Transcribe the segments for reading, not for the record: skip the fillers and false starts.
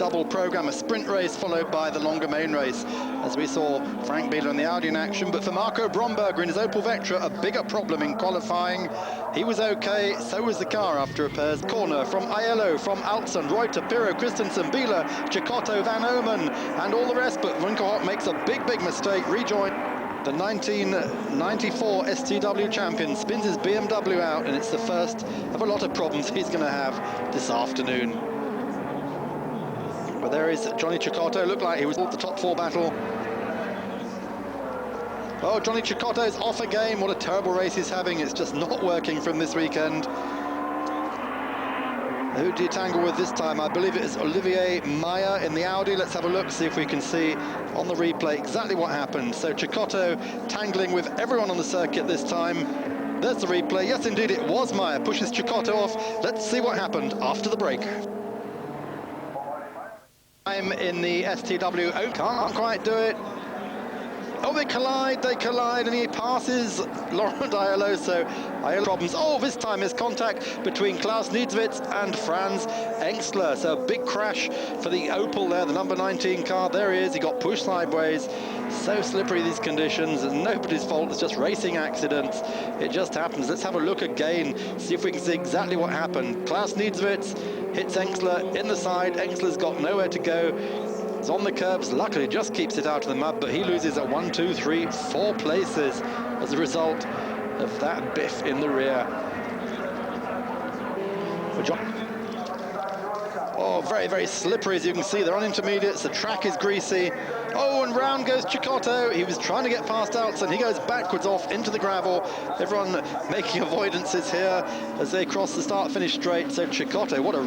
double program, a sprint race followed by the longer main race, as we saw Frank Bieler in the Audi in action. But for Marco Bromberger in his Opel Vectra, a bigger problem in qualifying. He was okay, so was the car after repairs. Corner from Aiello, from Altzen, Reuter, Pirro, Christensen, Bieler, Cecotto, Van Oomen, and all the rest. But Winkelhock makes a big mistake, rejoined. The 1994 STW champion spins his BMW out, and it's the first of a lot of problems he's going to have this afternoon. But there is Johnny Cecotto. Looked like he was at the top four battle. Oh, Johnny Cecotto's off again. What a terrible race he's having. It's just not working from this weekend. Who do you tangle with this time? I believe it is Olivier Meyer in the Audi. Let's have a look, see if we can see on the replay exactly what happened. So Cecotto tangling with everyone on the circuit this time. There's the replay. Yes, indeed, it was Meyer. Pushes Cecotto off. Let's see what happened after the break. I'm in the STW. Oh, can't quite do it. Oh, they collide, and he passes Laurent Aiello, so Aiello problems. Oh, this time is contact between Klaus Niedzwitz and Franz Engstler. So a big crash for the Opel there, the number 19 car. There he is, he got pushed sideways. So slippery these conditions, it's nobody's fault, it's just racing accidents. It just happens. Let's have a look again, see if we can see exactly what happened. Klaus Niedzwitz hits Engstler in the side. Engstler's got nowhere to go. He's on the curbs, luckily just keeps it out of the mud, but he loses at 1, 2, 3, 4 places as a result of that biff in the rear. Oh, very slippery, as you can see. They're on intermediates, the track is greasy. Oh, and round goes Cecotto. He was trying to get past Altzen. He goes backwards off into the gravel. Everyone making avoidances here as they cross the start-finish straight. So Cecotto, what a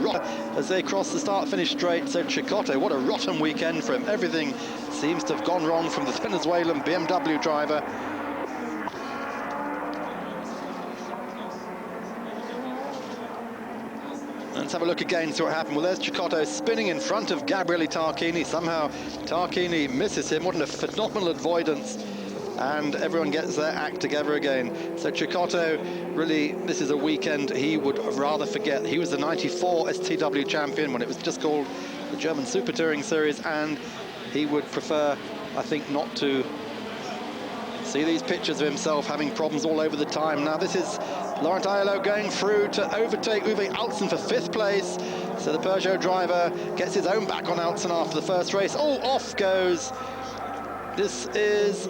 rotten weekend for him. Everything seems to have gone wrong from the Venezuelan BMW driver. Let's have a look again, see what happened. Well, there's Cecotto spinning in front of Gabriele Tarquini. Somehow Tarquini misses him. What a phenomenal avoidance. And everyone gets their act together again. So Cecotto, really, this is a weekend he would rather forget. He was the 94 STW champion when it was just called the German Super Touring Series, and he would prefer, I think, not to see these pictures of himself having problems all over the time. Now this is Laurent Aiello going through to overtake Uwe Altzen for 5th place. So the Peugeot driver gets his own back on Altzen after the first race. Oh, off goes. This is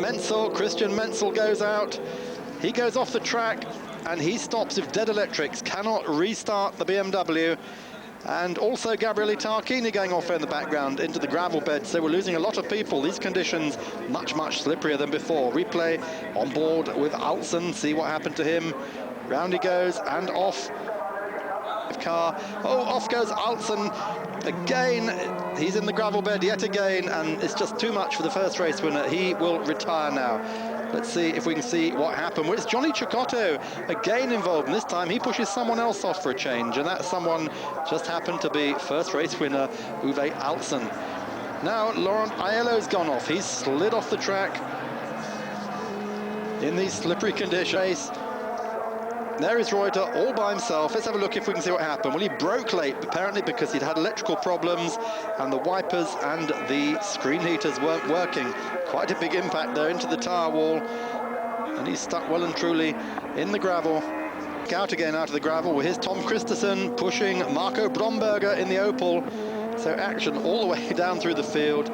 Menzel. Christian Menzel goes out. He goes off the track and he stops with dead electrics. Cannot restart the BMW. And also Gabriele Tarquini going off in the background into the gravel bed. So we're losing a lot of people. These conditions much slipperier than before. Replay on board with Altzen. See what happened to him. Round he goes and off. Car. Oh, off goes Altzen again. He's in the gravel bed yet again, and it's just too much for the first race winner. He will retire now. Let's see if we can see what happened. Well, it's Johnny Cecotto again involved, and this time he pushes someone else off for a change, and that someone just happened to be first race winner Uwe Altzen. Now Laurent Aiello's gone off. He's slid off the track in these slippery conditions. There is Reuter all by himself. Let's have a look if we can see what happened. Well, he broke late, apparently because he'd had electrical problems and the wipers and the screen heaters weren't working. Quite a big impact there into the tyre wall. And he's stuck well and truly in the gravel. Out again out of the gravel. Well, here's Tom Christensen pushing Marco Bromberger in the Opel. So action all the way down through the field.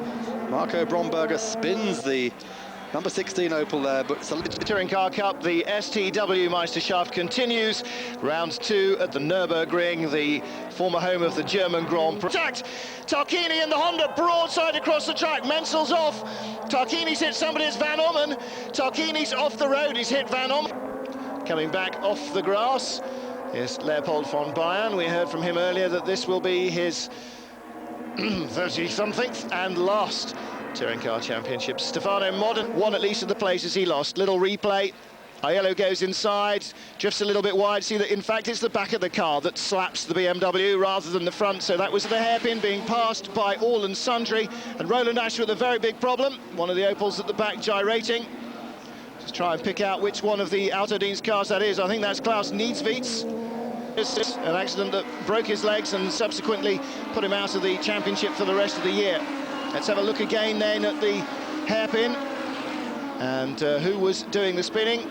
Marco Bromberger spins the number 16 Opel there, but the Touring Car Cup, the STW Meisterschaft continues. Round 2 at the Nürburgring, the former home of the German Grand Prix. Tarquini in the Honda, broadside across the track. Menzel's off. Tarquini's hit somebody, it's Van Oomen. Tarquini's off the road, he's hit Van Oomen. Coming back off the grass is Leopold von Bayern. We heard from him earlier that this will be his 30-something and last Touring Car Championship. Stefano Modern won at least of the places he lost. Little replay. Aiello goes inside, drifts a little bit wide. See that, in fact, it's the back of the car that slaps the BMW rather than the front. So that was the hairpin being passed by all and sundry. And Roland Asher with a very big problem. One of the Opels at the back gyrating. Just try and pick out which one of the Autodienst cars that is. I think that's Klaus Niedzwitz. It's an accident that broke his legs and subsequently put him out of the championship for the rest of the year. Let's have a look again then at the hairpin and who was doing the spinning.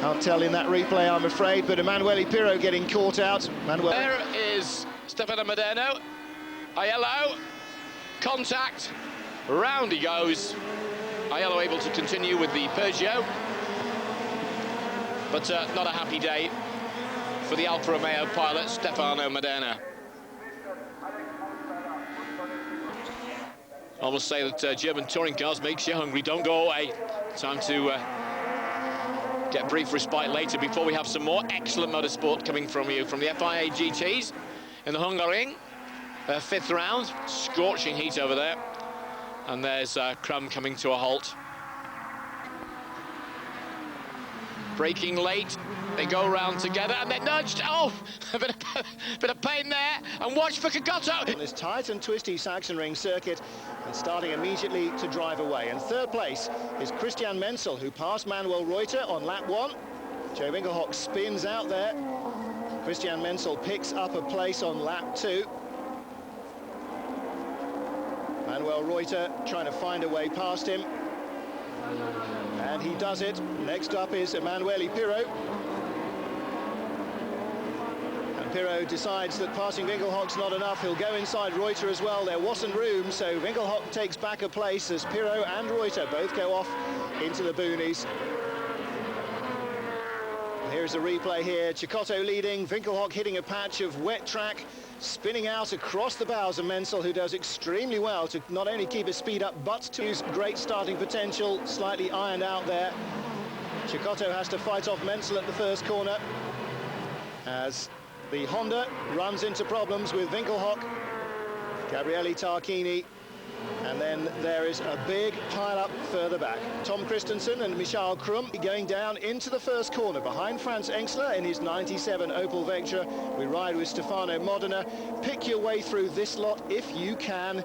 Can't tell in that replay, I'm afraid, but Emanuele Pirro getting caught out. There is Stefano Maderno. Aiello, contact, round he goes. Aiello able to continue with the Peugeot, but not a happy day for the Alfa Romeo pilot, Stefano Maderno. I must say that German touring cars makes you hungry. Don't go away. Time to get a brief respite later before we have some more excellent motorsport coming from you from the FIA GTs in the Hungaroring. Fifth round, scorching heat over there. And there's Crum coming to a halt. Braking late, they go round together and they're nudged. Oh, a bit of pain there. And watch for Cocotto. On this tight and twisty Sachsenring circuit and starting immediately to drive away. And third place is Christian Menzel, who passed Manuel Reuter on lap 1. Joe Winkelhock spins out there. Christian Menzel picks up a place on lap 2. Manuel Reuter trying to find a way past him. And he does it. Next up is Emanuele Pirro. And Pirro decides that passing Winkelhock's not enough. He'll go inside Reuter as well. There wasn't room, so Winkelhock takes back a place as Pirro and Reuter both go off into the boonies. Here's a replay here. Cecotto leading, Winkelhock hitting a patch of wet track, spinning out across the bows of Menzel, who does extremely well to not only keep his speed up, but to use great starting potential, slightly ironed out there. Cecotto has to fight off Menzel at the first corner as the Honda runs into problems with Winkelhock, Gabriele Tarquini, and then there is a big pile-up further back. Tom Christensen and Michael Krum going down into the first corner behind Franz Engstler in his 97 Opel Vectra. We ride with Stefano Modena. Pick your way through this lot if you can,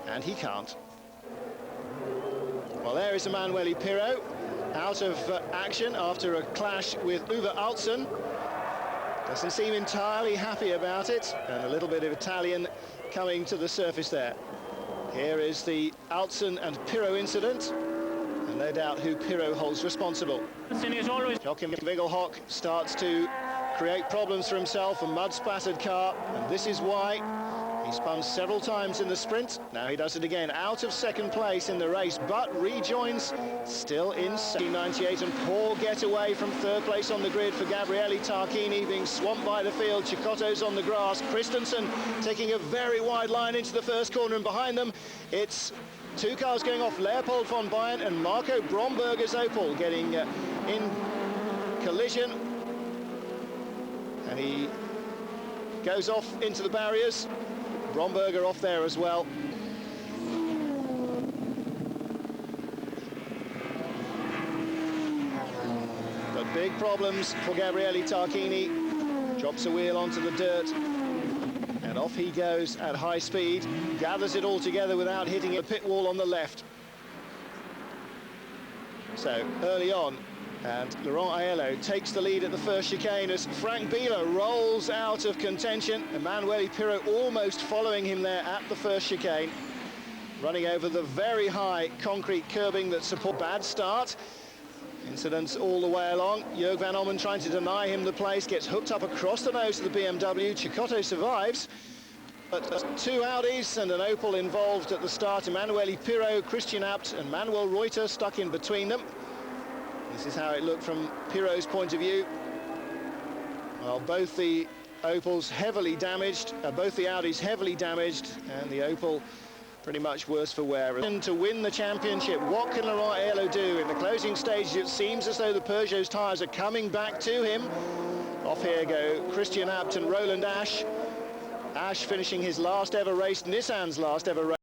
and he can't. Well, there is Emanuele Pirro out of action after a clash with Uwe Altzen. Doesn't seem entirely happy about it, and a little bit of Italian coming to the surface there. Here is the Altzen and Pirro incident, and no doubt who Pirro holds responsible. Joachim Winkelhock starts to create problems for himself, a mud-splattered car, and this is why he spun several times in the sprint. Now he does it again, out of second place in the race, but rejoins still in 98, and poor getaway from third place on the grid for Gabriele Tarquini, being swamped by the field. Cecotto's on the grass. Christensen taking a very wide line into the first corner, and behind them it's two cars going off, Leopold von Bayern and Marco Bromberger's Opel getting in collision, and he goes off into the barriers. Bromberger off there as well. But big problems for Gabriele Tarquini. Drops a wheel onto the dirt, and off he goes at high speed. Gathers it all together without hitting a pit wall on the left. So early on, and Laurent Aiello takes the lead at the first chicane as Frank Bieler rolls out of contention. Emanuele Pirro almost following him there at the first chicane, running over the very high concrete curbing that support. Bad start. Incidents all the way along. Jörg van Ommen trying to deny him the place, gets hooked up across the nose of the BMW. Cecotto survives, but two Audis and an Opel involved at the start. Emanuele Pirro, Christian Abt and Manuel Reuter stuck in between them. This is how it looked from Pirro's point of view. Well, both the Opels heavily damaged, both the Audis heavily damaged, and the Opel pretty much worse for wear. And to win the championship, what can Laurent Aiello do? In the closing stages, it seems as though the Peugeot's tyres are coming back to him. Off here go Christian Abt and Roland Asch. Asch finishing his last ever race, Nissan's last ever race.